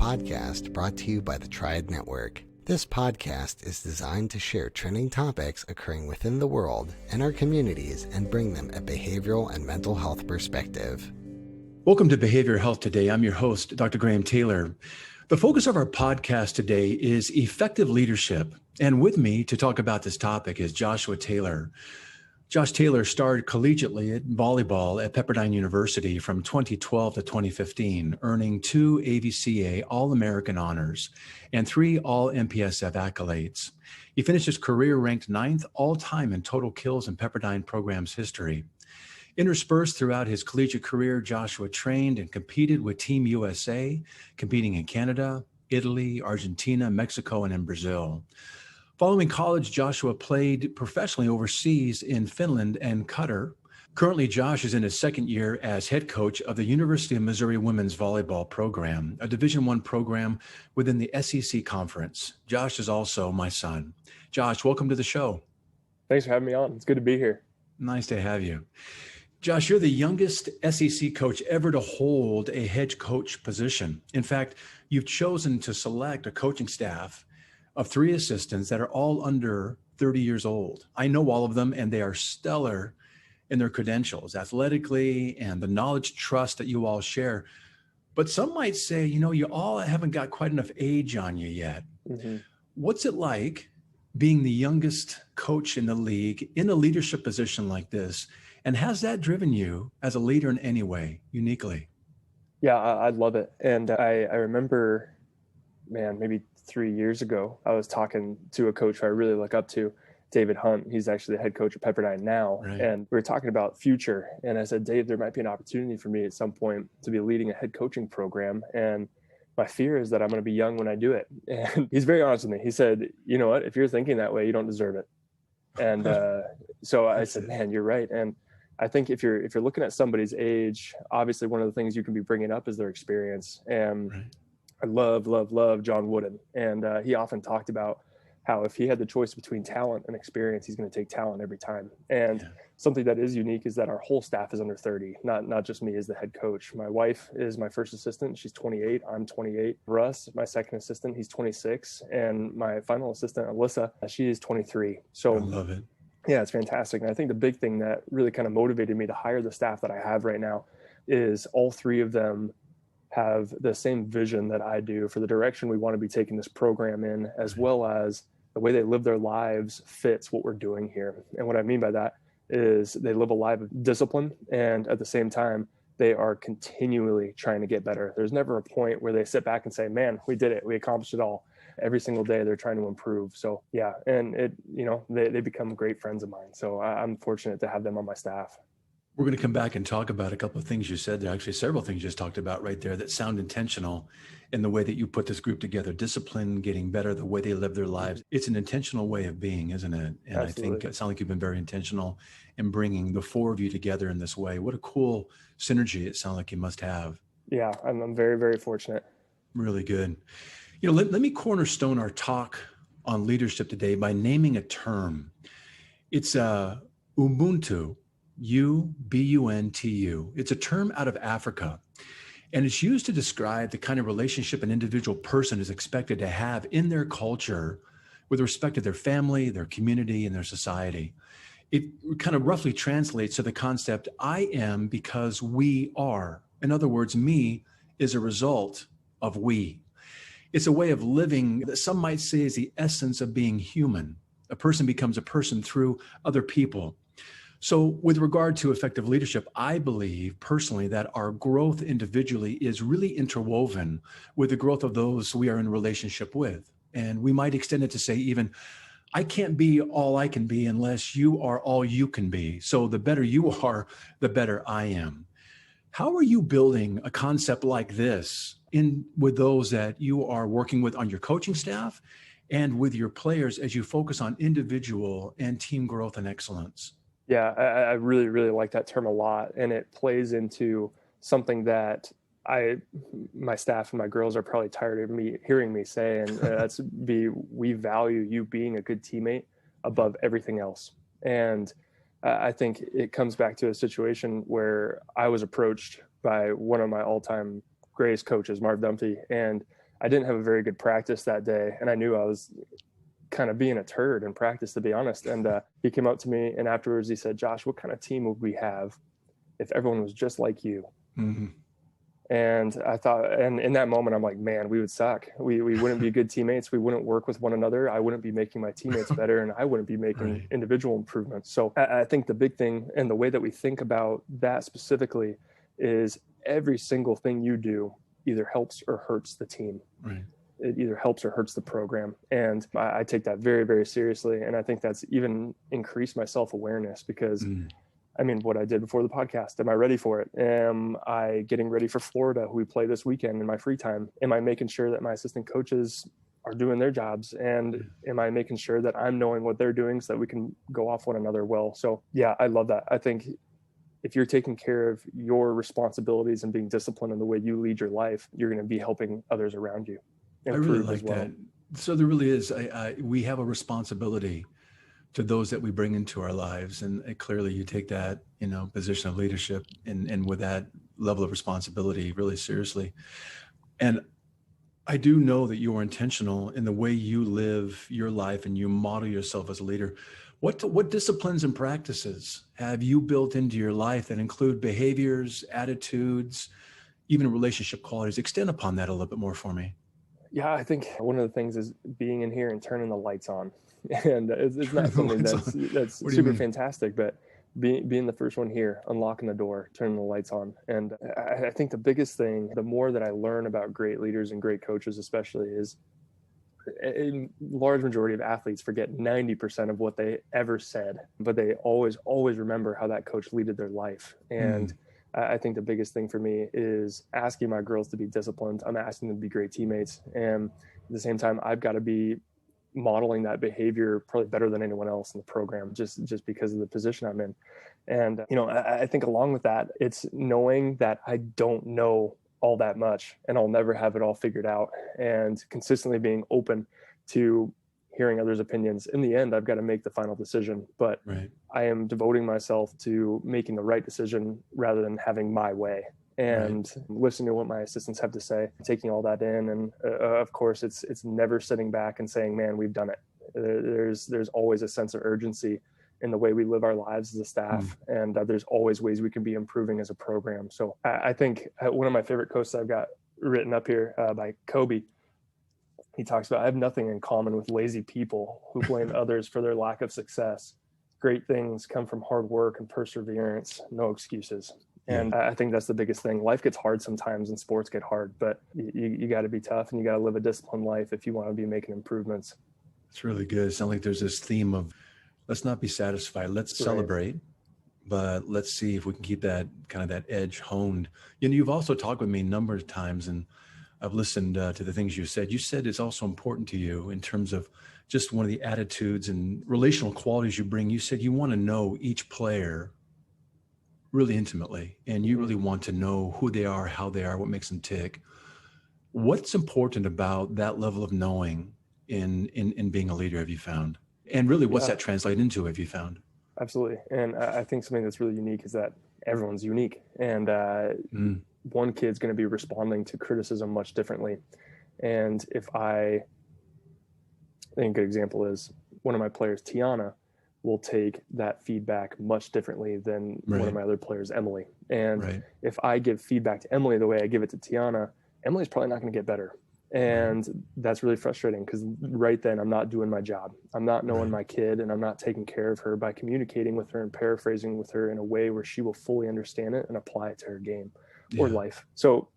podcast brought to you by the Triad Network. This podcast is designed to share trending topics occurring within the world and our communities and bring them a behavioral and mental health perspective. Welcome to Behavioral Health Today. I'm your host, Dr. Graham Taylor. The focus of our podcast today is effective leadership. And with me to talk about this topic is Joshua Taylor. Josh Taylor starred collegiately at volleyball at Pepperdine University from 2012 to 2015, earning 2 AVCA All-American honors and 3 All-MPSF accolades. He finished his career ranked 9th all-time in total kills in Pepperdine program's history. Interspersed throughout his collegiate career, Joshua trained and competed with Team USA, competing in Canada, Italy, Argentina, Mexico, and in Brazil. Following college, Joshua played professionally overseas in Finland and Qatar. Currently, Josh is in his second year as head coach of the University of Missouri Women's Volleyball Program, a Division I program within the SEC Conference. Josh is also my son. Josh, welcome to the show. Thanks for having me on. It's good to be here. Nice to have you. Josh, you're the youngest SEC coach ever to hold a head coach position. In fact, you've chosen to select a coaching staff of 3 assistants that are all under 30 years old. I know all of them, and they are stellar in their credentials, athletically, and the knowledge trust that you all share. But some might say, you all haven't got quite enough age on you yet. Mm-hmm. What's it like being the youngest coach in the league in a leadership position like this? And has that driven you as a leader in any way, uniquely? Yeah, I love it. And I remember, maybe 3 years ago, I was talking to a coach who I really look up to, David Hunt. He's actually the head coach at Pepperdine now. Right. And we were talking about future. And I said, Dave, there might be an opportunity for me at some point to be leading a head coaching program. And my fear is that I'm going to be young when I do it. And he's very honest with me. He said, you know what, if you're thinking that way, you don't deserve it. And so I said, man, you're right. And I think if you're looking at somebody's age, obviously one of the things you can be bringing up is their experience. And right. I love John Wooden. And he often talked about how if he had the choice between talent and experience, he's going to take talent every time. And something that is unique is that our whole staff is under 30, not just me as the head coach. My wife is my first assistant. She's 28. I'm 28. Russ, my second assistant, he's 26. And my final assistant, Alyssa, she is 23. So I love it. Yeah, it's fantastic. And I think the big thing that really kind of motivated me to hire the staff that I have right now is all 3 of them have the same vision that I do for the direction we want to be taking this program in, as well as the way they live their lives fits what we're doing here. And what I mean by that is they live a life of discipline, and at the same time, they are continually trying to get better. There's never a point where they sit back and say, man, we did it. We accomplished it all. Every single day they're trying to improve. So yeah. And they become great friends of mine. So I'm fortunate to have them on my staff. We're going to come back and talk about a couple of things you said there. Actually, several things you just talked about right there that sound intentional in the way that you put this group together. Discipline, getting better, the way they live their lives. It's an intentional way of being, isn't it? And absolutely. I think it sounds like you've been very intentional in bringing the 4 of you together in this way. What a cool synergy it sounds like you must have. Yeah, I'm very, very fortunate. Really good. Let me cornerstone our talk on leadership today by naming a term. It's Ubuntu. Ubuntu. It's a term out of Africa, and it's used to describe the kind of relationship an individual person is expected to have in their culture with respect to their family, their community, and their society. It kind of roughly translates to the concept, I am because we are. In other words, me is a result of we. It's a way of living that some might say is the essence of being human. A person becomes a person through other people. So with regard to effective leadership, I believe personally that our growth individually is really interwoven with the growth of those we are in relationship with. And we might extend it to say even, I can't be all I can be unless you are all you can be. So the better you are, the better I am. How are you building a concept like this in with those that you are working with on your coaching staff and with your players as you focus on individual and team growth and excellence? Yeah, I really, really like that term a lot. And it plays into something that my staff and my girls are probably tired of hearing me say, and that's we value you being a good teammate above everything else. And I think it comes back to a situation where I was approached by one of my all-time greatest coaches, Marv Dumphy, and I didn't have a very good practice that day. And I knew I was kind of being a turd in practice, to be honest. And he came up to me, and afterwards he said, Josh, what kind of team would we have if everyone was just like you? Mm-hmm. And I thought, and in that moment, I'm like, man, we would suck. We wouldn't be good teammates. We wouldn't work with one another. I wouldn't be making my teammates better, and I wouldn't be making individual improvements. So I think the big thing, and the way that we think about that specifically, is every single thing you do either helps or hurts the team. Right. It either helps or hurts the program. And I take that very, very seriously. And I think that's even increased my self-awareness, because I mean, what I did before the podcast, am I ready for it? Am I getting ready for Florida, who we play this weekend, in my free time? Am I making sure that my assistant coaches are doing their jobs? And am I making sure that I'm knowing what they're doing so that we can go off one another well? So yeah, I love that. I think if you're taking care of your responsibilities and being disciplined in the way you lead your life, you're going to be helping others around you improve. I really like as well. that. So there really is, we have a responsibility to those that we bring into our lives. And clearly you take that, position of leadership and with that level of responsibility really seriously. And I do know that you are intentional in the way you live your life and you model yourself as a leader. What disciplines and practices have you built into your life that include behaviors, attitudes, even relationship qualities? Extend upon that a little bit more for me. Yeah, I think one of the things is being in here and turning the lights on. And it's not something that's super fantastic, but being the first one here, unlocking the door, turning the lights on. And I think the biggest thing, the more that I learn about great leaders and great coaches especially, is a large majority of athletes forget 90% of what they ever said, but they always remember how that coach leaded their life. And I think the biggest thing for me is asking my girls to be disciplined. I'm asking them to be great teammates. And at the same time, I've got to be modeling that behavior probably better than anyone else in the program, just because of the position I'm in. And, I think along with that, it's knowing that I don't know all that much and I'll never have it all figured out, and consistently being open to hearing others' opinions. In the end, I've got to make the final decision, but I am devoting myself to making the right decision rather than having my way, and listening to what my assistants have to say, taking all that in. And of course, it's never sitting back and saying, man, we've done it. There's always a sense of urgency in the way we live our lives as a staff. And there's always ways we can be improving as a program. So I think one of my favorite quotes I've got written up here by Kobe, he talks about, I have nothing in common with lazy people who blame others for their lack of success. Great things come from hard work and perseverance, no excuses. And I think that's the biggest thing. Life gets hard sometimes and sports get hard, but you got to be tough and you got to live a disciplined life if you want to be making improvements. It's really good. It sounds like there's this theme of let's not be satisfied. Let's celebrate, but let's see if we can keep that kind of that edge honed. You've also talked with me a number of times, and I've listened to the things you said. You said it's also important to you in terms of just one of the attitudes and relational qualities you bring. You said you want to know each player really intimately, and you really want to know who they are, how they are, what makes them tick. What's important about that level of knowing in being a leader, have you found? And really, what's that translate into, have you found? Absolutely. And I think something that's really unique is that everyone's unique. And one kid's going to be responding to criticism much differently. And I think a good example is one of my players, Tiana, will take that feedback much differently than one of my other players, Emily. And if I give feedback to Emily the way I give it to Tiana, Emily's probably not going to get better. And that's really frustrating, because right then I'm not doing my job. I'm not knowing my kid, and I'm not taking care of her by communicating with her and paraphrasing with her in a way where she will fully understand it and apply it to her game or life. So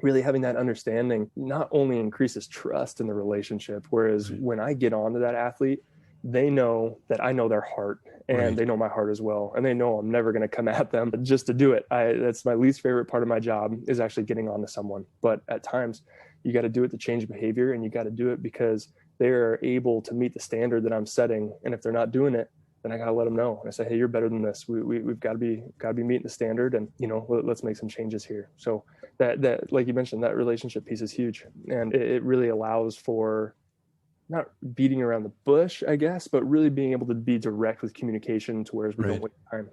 really having that understanding not only increases trust in the relationship, whereas when I get onto that athlete, they know that I know their heart, and they know my heart as well. And they know I'm never going to come at them just to do it. That's my least favorite part of my job, is actually getting onto someone. But at times you got to do it to change behavior, and you got to do it because they're able to meet the standard that I'm setting. And if they're not doing it, then I got to let them know. And I say, hey, you're better than this. We've got to be meeting the standard, and let's make some changes here. So that like you mentioned, that relationship piece is huge, and it really allows for not beating around the bush, I guess, but really being able to be direct with communication to where we don't waste time.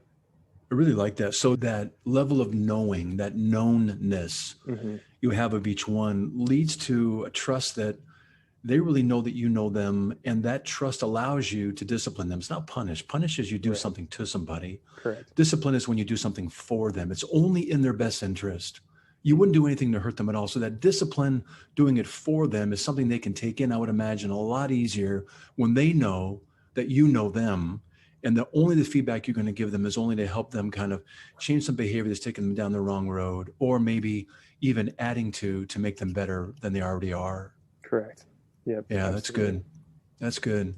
I really like that. So that level of knowing, that knownness, you have of each one leads to a trust that they really know that you know them, and that trust allows you to discipline them. It's not punish. Punish is you do something to somebody. Correct. Discipline is when you do something for them. It's only in their best interest. You wouldn't do anything to hurt them at all. So that discipline, doing it for them, is something they can take in, I would imagine, a lot easier when they know that you know them, and that only the feedback you're going to give them is only to help them kind of change some behavior that's taking them down the wrong road, or maybe even adding to make them better than they already are. Correct. Yep, yeah, absolutely. That's good. That's good.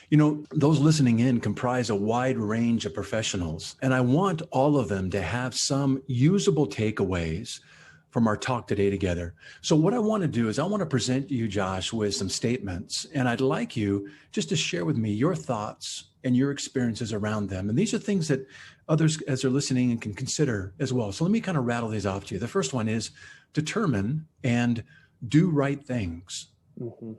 You know, those listening in comprise a wide range of professionals, and I want all of them to have some usable takeaways from our talk today together. So what I want to do is I want to present you, Josh, with some statements, and I'd like you just to share with me your thoughts and your experiences around them. And these are things that others, as they're listening, can consider as well. So let me kind of rattle these off to you. The first one is determine and do right things. Mm-hmm.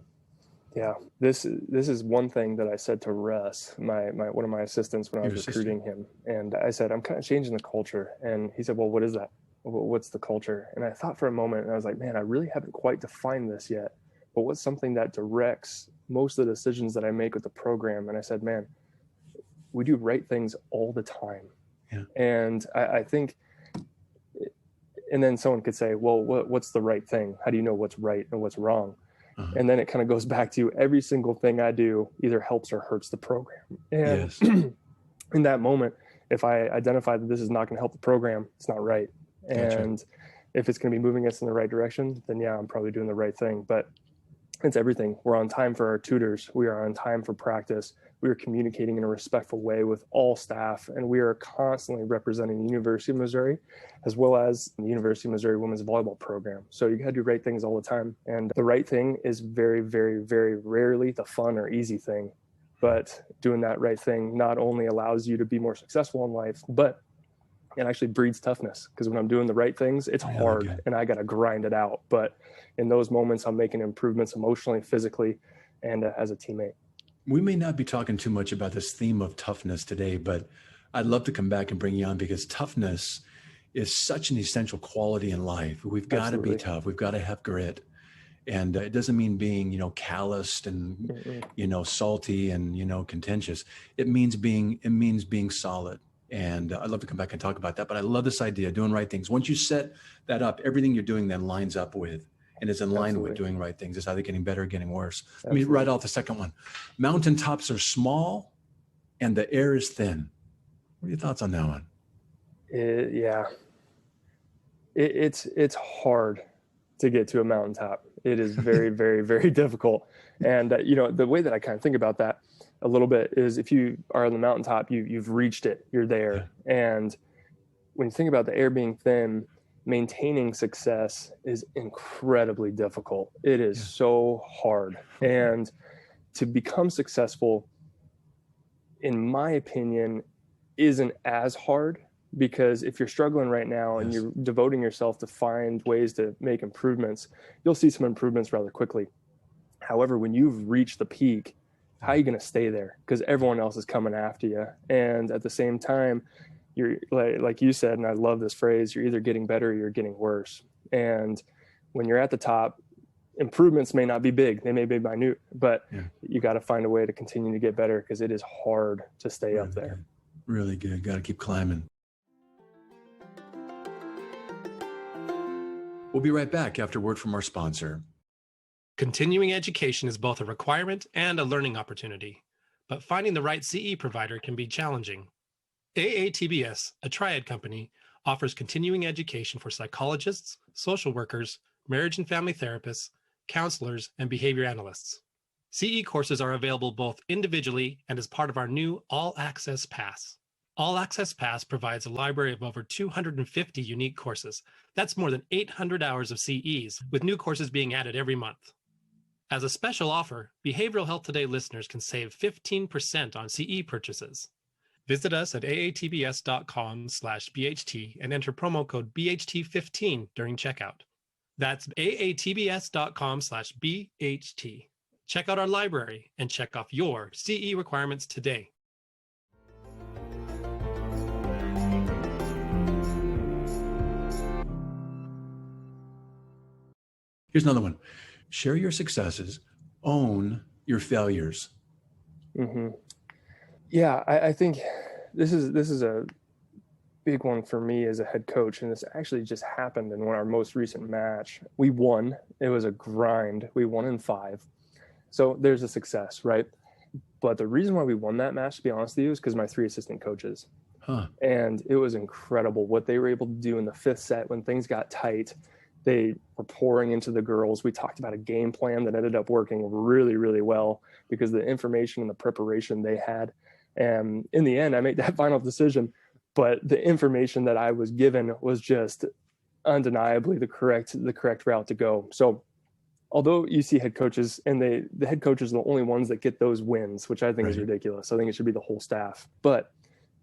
Yeah, this is one thing that I said to Russ, my one of my assistants, when I was recruiting him. And I said, I'm kind of changing the culture. And he said, well, what is that? What's the culture? And I thought for a moment, and I was like, man, I really haven't quite defined this yet. But what's something that directs most of the decisions that I make with the program? And I said, man, we do right things all the time. Yeah. And I think, and then someone could say, well, what's the right thing? How do you know what's right and what's wrong? Uh-huh. And then it kind of goes back to every single thing I do either helps or hurts the program. And yes. In that moment, if I identify that this is not going to help the program, it's not right. Gotcha. And if it's going to be moving us in the right direction, then yeah, I'm probably doing the right thing. But it's everything. We're on time for our tutors. We are on time for practice. We are communicating in a respectful way with all staff, and we are constantly representing the University of Missouri, as well as the University of Missouri Women's Volleyball Program. So you got to do right things all the time. And the right thing is very, very, very rarely the fun or easy thing. But doing that right thing not only allows you to be more successful in life, but it actually breeds toughness, because when I'm doing the right things, it's hard and I got to grind it out. But in those moments, I'm making improvements emotionally, physically, and as a teammate. We may not be talking too much about this theme of toughness today, but I'd love to come back and bring you on, because toughness is such an essential quality in life. We've got to be tough. We've got to have grit. And it doesn't mean being, calloused and, salty and, contentious. It means being solid. And I'd love to come back and talk about that. But I love this idea of doing right things. Once you set that up, everything you're doing then lines up with and is in line with doing right things. It's either getting better or getting worse. Let me write out the second one. Mountaintops are small and the air is thin. What are your thoughts on that one? It's hard to get to a mountaintop. It is very, very, very difficult. And, the way that I kind of think about that a little bit is, if you are on the mountaintop, you've reached it, you're there. Yeah. And when you think about the air being thin, maintaining success is incredibly difficult. It is so hard. And to become successful, in my opinion, isn't as hard, because if you're struggling right now and you're devoting yourself to find ways to make improvements, you'll see some improvements rather quickly. However, when you've reached the peak, how are you going to stay there? Because everyone else is coming after you. And at the same time, you're like you said, and I love this phrase, you're either getting better or you're getting worse. And when you're at the top, improvements may not be big. They may be minute, but you got to find a way to continue to get better, because it is hard to stay up there. Really good. Got to keep climbing. We'll be right back after word from our sponsor. Continuing education is both a requirement and a learning opportunity, but finding the right CE provider can be challenging. AATBS, a triad company, offers continuing education for psychologists, social workers, marriage and family therapists, counselors, and behavior analysts. CE courses are available both individually and as part of our new All Access Pass. All Access Pass provides a library of over 250 unique courses. That's more than 800 hours of CEs, with new courses being added every month. As a special offer, Behavioral Health Today listeners can save 15% on CE purchases. Visit us at aatbs.com/BHT and enter promo code BHT15 during checkout. That's aatbs.com/BHT. Check out our library and check off your CE requirements today. Here's another one. Share your successes, own your failures. Mm-hmm. Yeah, I think this is a big one for me as a head coach, and this actually just happened in our most recent match. We won. It was a grind. We won in 5. So there's a success, right? But the reason why we won that match, to be honest with you, is because my 3 assistant coaches. And it was incredible what they were able to do in the 5th set when things got tight. They were pouring into the girls. We talked about a game plan that ended up working really, really well because of the information and the preparation they had. And in the end, I made that final decision. But the information that I was given was just undeniably the correct route to go. So although you see head coaches, and the head coaches are the only ones that get those wins, which I think is ridiculous. I think it should be the whole staff. But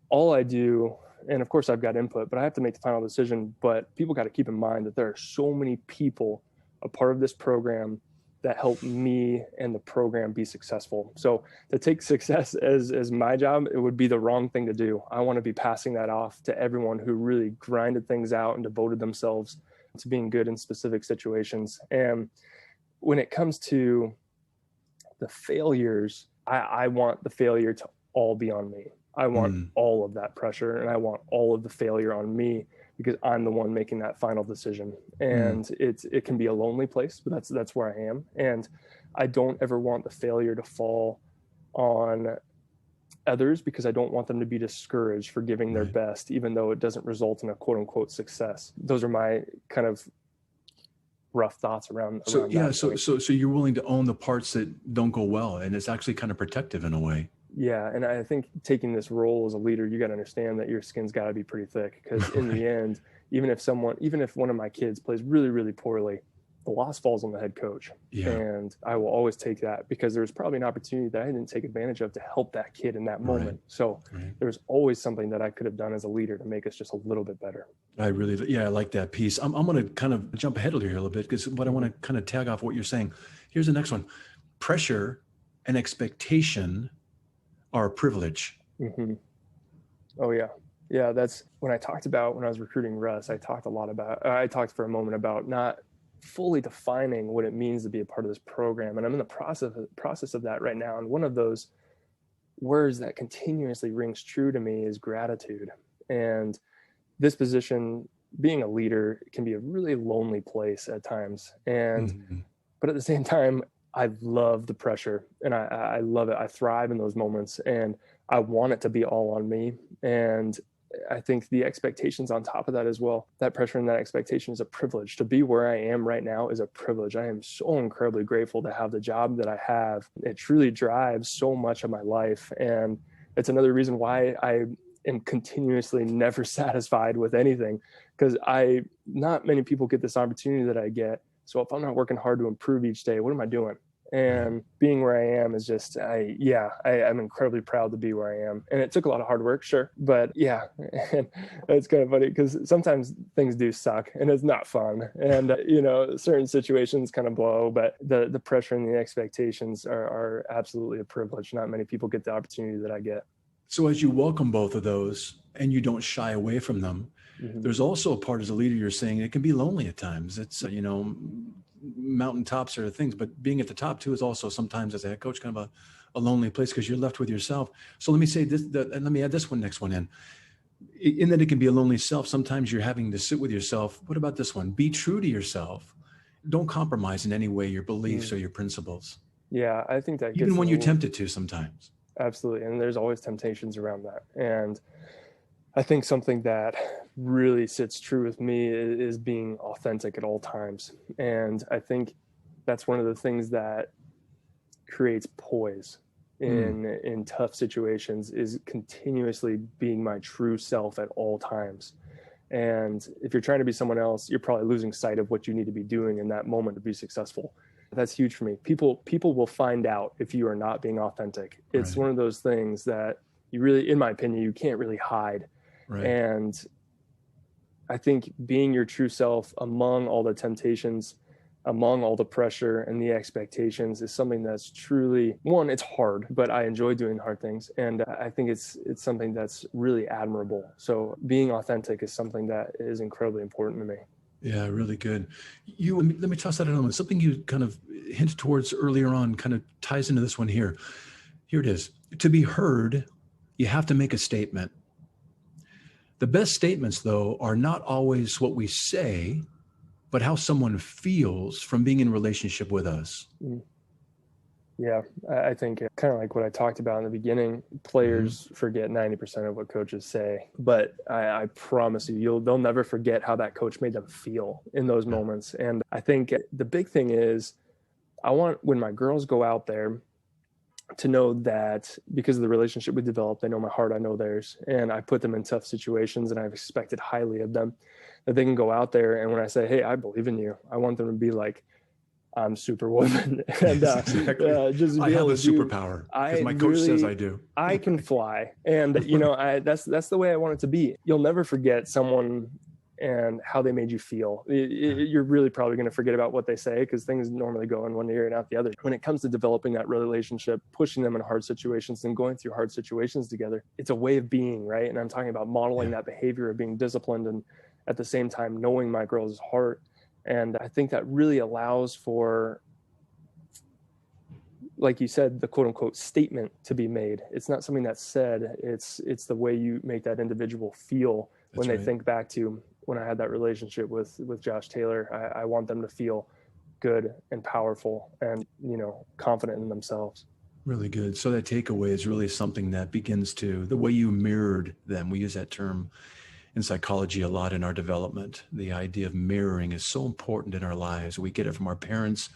all I do, and of course I've got input, but I have to make the final decision. But people got to keep in mind that there are so many people a part of this program that help me and the program be successful. So to take success as my job, it would be the wrong thing to do. I want to be passing that off to everyone who really grinded things out and devoted themselves to being good in specific situations. And when it comes to the failures, I want the failure to all be on me. I want all of that pressure, and I want all of the failure on me because I'm the one making that final decision. And it can be a lonely place, but that's where I am. And I don't ever want the failure to fall on others because I don't want them to be discouraged for giving their best, even though it doesn't result in a quote unquote success. Those are my kind of rough thoughts around so that. So you're willing to own the parts that don't go well, and it's actually kind of protective in a way. Yeah. And I think taking this role as a leader, you got to understand that your skin's got to be pretty thick, because in the end, even if one of my kids plays really, really poorly, the loss falls on the head coach. And I will always take that because there's probably an opportunity that I didn't take advantage of to help that kid in that moment. So there's always something that I could have done as a leader to make us just a little bit better. I like that piece. I'm going to kind of jump ahead here a little bit because what I want to kind of tag off what you're saying. Here's the next one. Pressure and expectation are a privilege. Oh yeah. Yeah. That's when I was recruiting Russ, I talked for a moment about not fully defining what it means to be a part of this program. And I'm in the process of that right now. And one of those words that continuously rings true to me is gratitude. And this position, being a leader, can be a really lonely place at times. And, but at the same time, I love the pressure and I love it. I thrive in those moments and I want it to be all on me. And I think the expectations on top of that as well, that pressure and that expectation is a privilege. To be where I am right now is a privilege. I am so incredibly grateful to have the job that I have. It truly drives so much of my life. And it's another reason why I am continuously never satisfied with anything, because not many people get this opportunity that I get. So if I'm not working hard to improve each day, what am I doing? And being where I am is just, I'm incredibly proud to be where I am. And it took a lot of hard work, sure. But yeah, and it's kind of funny because sometimes things do suck and it's not fun. And, certain situations kind of blow, but the pressure and the expectations are absolutely a privilege. Not many people get the opportunity that I get. So as you welcome both of those and you don't shy away from them, there's also a part as a leader, you're saying it can be lonely at times. It's, mountaintops are things, but being at the top too is also sometimes as a head coach kind of a lonely place because you're left with yourself. So let me say this, and let me add this next one in that it can be a lonely self. Sometimes you're having to sit with yourself. What about this one? Be true to yourself. Don't compromise in any way your beliefs or your principles. Yeah, I think that even when you're tempted to sometimes. Absolutely. And there's always temptations around that. And I think something that really sits true with me is being authentic at all times. And I think that's one of the things that creates poise in tough situations, is continuously being my true self at all times. And if you're trying to be someone else, you're probably losing sight of what you need to be doing in that moment to be successful. That's huge for me. People will find out if you are not being authentic. It's one of those things that you really, in my opinion, you can't really hide. And I think being your true self among all the temptations, among all the pressure and the expectations is something that's truly, one, it's hard, but I enjoy doing hard things. And I think it's something that's really admirable. So being authentic is something that is incredibly important to me. Yeah, really good. Let me toss that another one. Something you kind of hinted towards earlier on kind of ties into this one here. Here it is. To be heard, you have to make a statement. The best statements, though, are not always what we say, but how someone feels from being in relationship with us. Yeah, I think kind of like what I talked about in the beginning, players forget 90% of what coaches say, but I promise you, they'll never forget how that coach made them feel in those moments. And I think the big thing is I want, when my girls go out there, to know that because of the relationship we developed, they know my heart, I know theirs, and I put them in tough situations and I've expected highly of them, that they can go out there. And when I say, hey, I believe in you, I want them to be like, I'm Superwoman. And exactly. Just I have a superpower because my coach says I do. I can fly. And that's the way I want it to be. You'll never forget someone and how they made you feel. You're really probably going to forget about what they say because things normally go in one ear and out the other. When it comes to developing that relationship, pushing them in hard situations and going through hard situations together, it's a way of being, right? And I'm talking about modeling that behavior of being disciplined and at the same time knowing my girl's heart. And I think that really allows for, like you said, the quote unquote statement to be made. It's not something that's said. It's the way you make that individual feel when they think back to when I had that relationship with Josh Taylor. I want them to feel good and powerful and, confident in themselves. Really good. So that takeaway is really something that begins to, the way you mirrored them. We use that term in psychology a lot in our development. The idea of mirroring is so important in our lives. We get it from our parents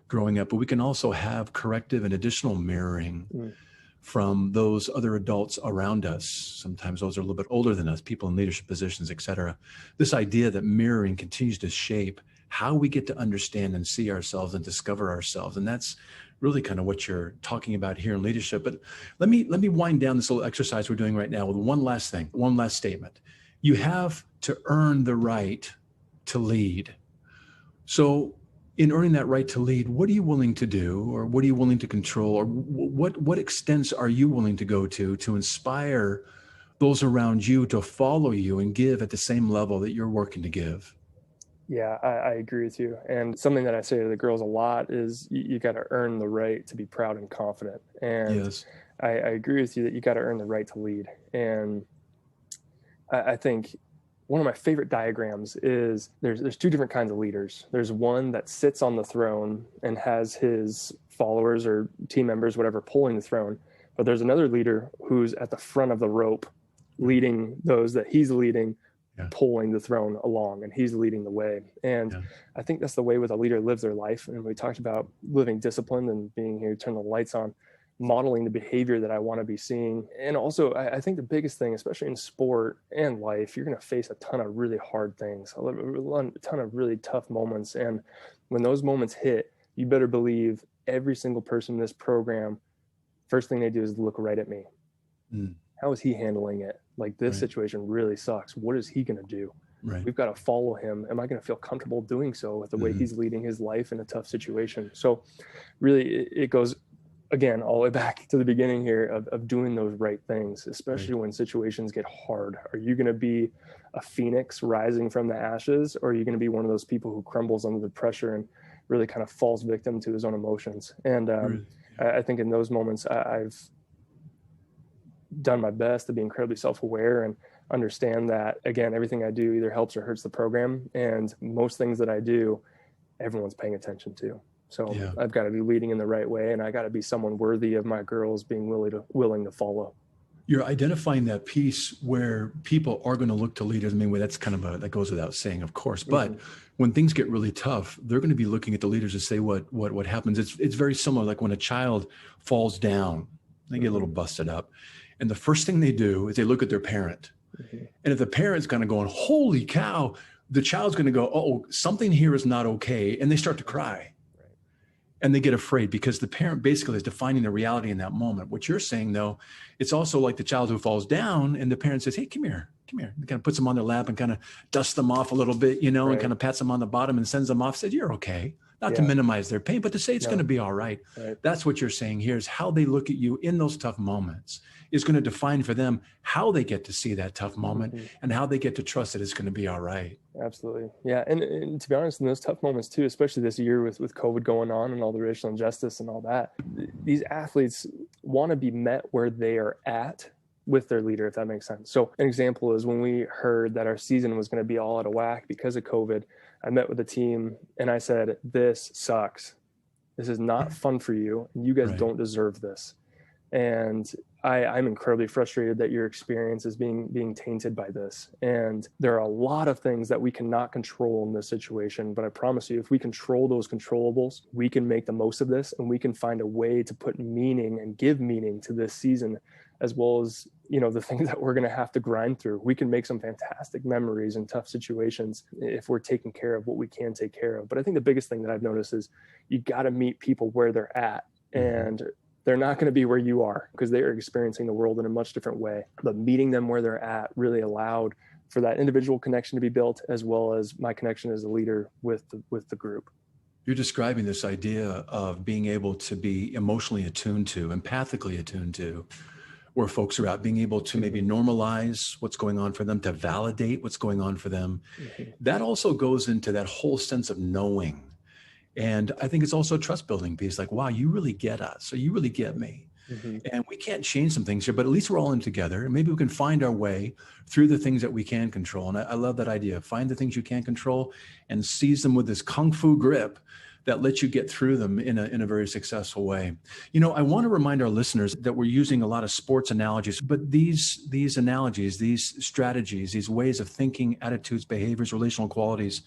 growing up, but we can also have corrective and additional mirroring from those other adults around us. Sometimes those are a little bit older than us, people in leadership positions, et cetera. This idea that mirroring continues to shape how we get to understand and see ourselves and discover ourselves. And that's really kind of what you're talking about here in leadership. But let me wind down this little exercise we're doing right now with one last thing, one last statement. You have to earn the right to lead. So in earning that right to lead, what are you willing to do, or what are you willing to control, or what extents are you willing to go to inspire those around you to follow you and give at the same level that you're working to give? Yeah, I agree with you. And something that I say to the girls a lot is you got to earn the right to be proud and confident. And I agree with you that you got to earn the right to lead. And I think one of my favorite diagrams is there's two different kinds of leaders. There's one that sits on the throne and has his followers or team members, whatever, pulling the throne. But there's another leader who's at the front of the rope, leading those that he's leading, pulling the throne along, and he's leading the way. And I think that's the way with a leader lives their life. And we talked about living disciplined and being here to turn the lights on, modeling the behavior that I want to be seeing. And also, I think the biggest thing, especially in sport and life, you're going to face a ton of really hard things, a ton of really tough moments. And when those moments hit, you better believe every single person in this program, first thing they do is look right at me. How is he handling it? Like, this situation really sucks. What is he going to do? We've got to follow him. Am I going to feel comfortable doing so with the way he's leading his life in a tough situation? So really, it goes, again, all the way back to the beginning here of doing those right things, especially when situations get hard. Are you going to be a phoenix rising from the ashes, or are you going to be one of those people who crumbles under the pressure and really kind of falls victim to his own emotions? And I think in those moments, I've done my best to be incredibly self-aware and understand that, again, everything I do either helps or hurts the program. And most things that I do, everyone's paying attention to. So I've got to be leading in the right way, and I got to be someone worthy of my girls being willing to follow. You're identifying that piece where people are going to look to leaders. I mean, that's kind of that goes without saying, of course. But when things get really tough, they're going to be looking at the leaders to say what happens. It's very similar, like when a child falls down, they get a little busted up, and the first thing they do is they look at their parent. And if the parent's kind of going, holy cow, the child's going to go, oh, something here is not okay, and they start to cry. And they get afraid because the parent basically is defining the reality in that moment. What you're saying, though, it's also like the child who falls down and the parent says, hey, come here. And kind of puts them on their lap and kind of dusts them off a little bit, and kind of pats them on the bottom and sends them off, says, you're okay. not to minimize their pain, but to say it's going to be all right. Right. That's what you're saying here, is how they look at you in those tough moments is going to define for them how they get to see that tough moment and how they get to trust that it's going to be all right. Absolutely. Yeah. And to be honest, in those tough moments too, especially this year with COVID going on and all the racial injustice and all that, these athletes want to be met where they are at with their leader, if that makes sense. So an example is when we heard that our season was going to be all out of whack because of COVID, I met with the team and I said, this sucks. This is not fun for you. And you guys don't deserve this. And I'm incredibly frustrated that your experience is being tainted by this. And there are a lot of things that we cannot control in this situation. But I promise you, if we control those controllables, we can make the most of this, and we can find a way to put meaning and give meaning to this season, as well as, you know, the things that we're going to have to grind through. We can make some fantastic memories in tough situations if we're taking care of what we can take care of. But I think the biggest thing that I've noticed is you got to meet people where they're at. And they're not going to be where you are because they are experiencing the world in a much different way. But meeting them where they're at really allowed for that individual connection to be built, as well as my connection as a leader with the group. You're describing this idea of being able to be emotionally attuned to, empathically attuned to where folks are at, being able to maybe normalize what's going on for them, to validate what's going on for them. That also goes into that whole sense of knowing. And I think it's also a trust building piece, like, wow, you really get us, or you really get me. And we can't change some things here, but at least we're all in together. And maybe we can find our way through the things that we can control. And I love that idea. Find the things you can control and seize them with this kung fu grip that lets you get through them in a very successful way. You know, I want to remind our listeners that we're using a lot of sports analogies, but these analogies, these strategies, these ways of thinking, attitudes, behaviors, relational qualities,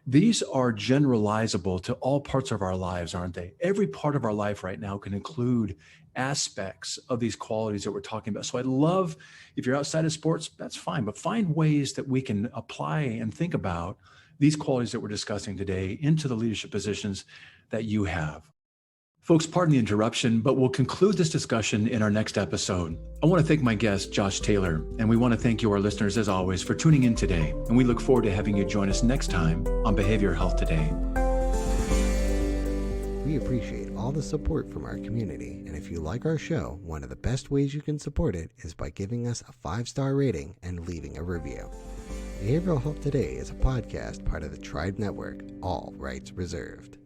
these are generalizable to all parts of our lives, aren't they? Every part of our life right now can include aspects of these qualities that we're talking about. So I'd love, if you're outside of sports, that's fine, but find ways that we can apply and think about these qualities that we're discussing today into the leadership positions that you have. Folks, pardon the interruption, but we'll conclude this discussion in our next episode. I want to thank my guest, Josh Taylor, and we want to thank you, our listeners, as always, for tuning in today. And we look forward to having you join us next time on Behavioral Health Today. We appreciate all the support from our community, and if you like our show, one of the best ways you can support it is by giving us a 5-star rating and leaving a review. Behavioral Health Today is a podcast part of the Tribe Network, all rights reserved.